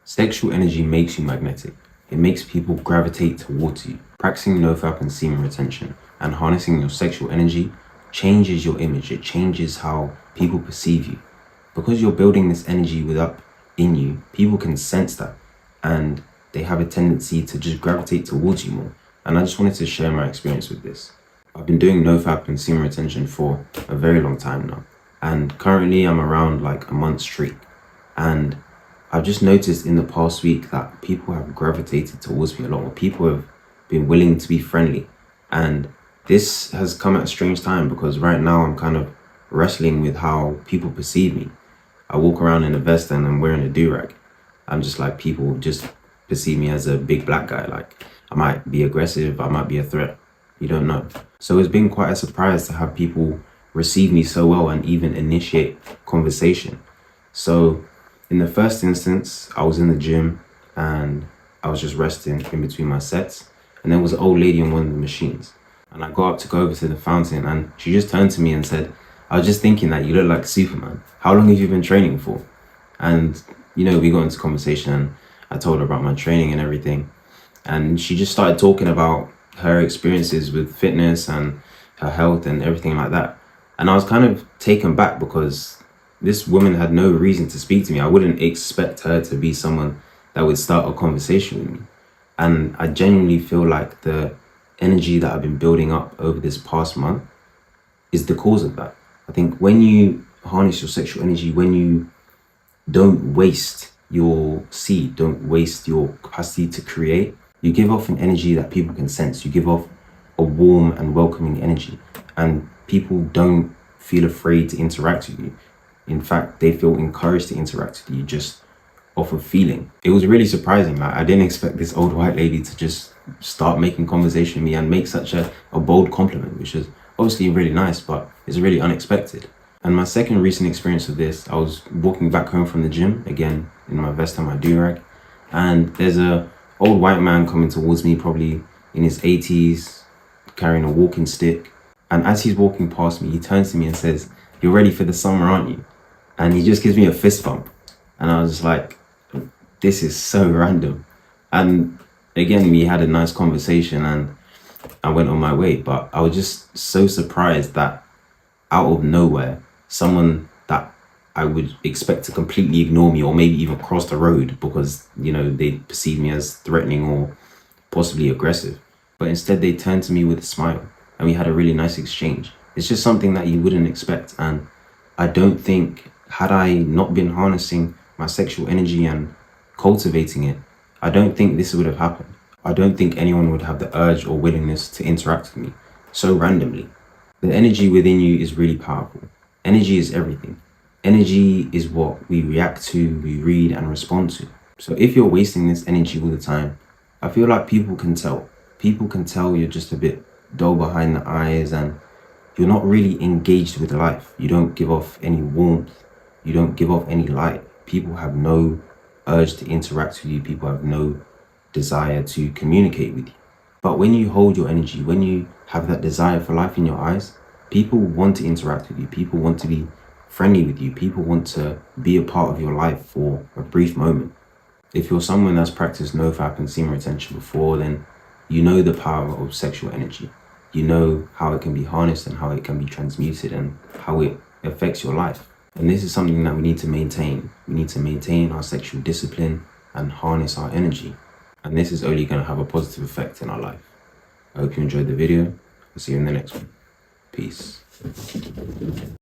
Sexual energy makes you magnetic. It makes people gravitate towards you. Practicing nofap and semen retention and harnessing your sexual energy changes your image. It changes how people perceive you. Because you're building this energy in you, people can sense that and they have a tendency to just gravitate towards you more. And I just wanted to share my experience with this. I've been doing nofap and semen retention for a very long time now. And currently I'm around like a month streak. And I've just noticed in the past week that people have gravitated towards me a lot more. People have been willing to be friendly. And this has come at a strange time because right now I'm kind of wrestling with how people perceive me. I walk around in a vest and I'm wearing a do-rag. I'm just like, people just perceive me as a big black guy. Like, I might be aggressive, I might be a threat. You don't know. So it's been quite a surprise to have people receive me so well and even initiate conversation. So in the first instance, I was in the gym and I was just resting in between my sets. And there was an old lady on one of the machines. And I got up to go over to the fountain and she just turned to me and said, "I was just thinking that you look like Superman. How long have you been training for?" And, you know, we got into conversation and I told her about my training and everything. And she just started talking about her experiences with fitness and her health and everything like that. And I was kind of taken back because this woman had no reason to speak to me. I wouldn't expect her to be someone that would start a conversation with me. And I genuinely feel like the energy that I've been building up over this past month is the cause of that. I think when you harness your sexual energy, when you don't waste your seed, don't waste your capacity to create, you give off an energy that people can sense. You give off a warm and welcoming energy, and people don't feel afraid to interact with you. In fact, they feel encouraged to interact with you just off of feeling. It was really surprising. Like, I didn't expect this old white lady to just start making conversation with me and make such a bold compliment, which is obviously really nice, but it's really unexpected. And my second recent experience of this, I was walking back home from the gym, again, in my vest and my do-rag, and there's a old white man coming towards me, probably in his 80s, carrying a walking stick. And as he's walking past me, he turns to me and says, "You're ready for the summer, aren't you?" And he just gives me a fist bump. And I was just like, this is so random. And again, we had a nice conversation and I went on my way. But I was just so surprised that out of nowhere, someone that I would expect to completely ignore me or maybe even cross the road because, you know, they perceive me as threatening or possibly aggressive. But instead they turned to me with a smile and we had a really nice exchange. It's just something that you wouldn't expect. And I don't think, had I not been harnessing my sexual energy and cultivating it, I don't think this would have happened. I don't think anyone would have the urge or willingness to interact with me so randomly. The energy within you is really powerful. Energy is everything. Energy is what we react to, we read and respond to. So if you're wasting this energy all the time, I feel like people can tell. People can tell you're just a bit dull behind the eyes and you're not really engaged with life. You don't give off any warmth. You don't give off any light. People have no urge to interact with you. People have no desire to communicate with you. But when you hold your energy, when you have that desire for life in your eyes, people want to interact with you. People want to be friendly with you. People want to be a part of your life for a brief moment. If you're someone that's practiced nofap and semen retention before, then you know the power of sexual energy. You know how it can be harnessed and how it can be transmuted and how it affects your life. And this is something that we need to maintain. We need to maintain our sexual discipline and harness our energy. And this is only going to have a positive effect in our life. I hope you enjoyed the video. I'll see you in the next one. Peace.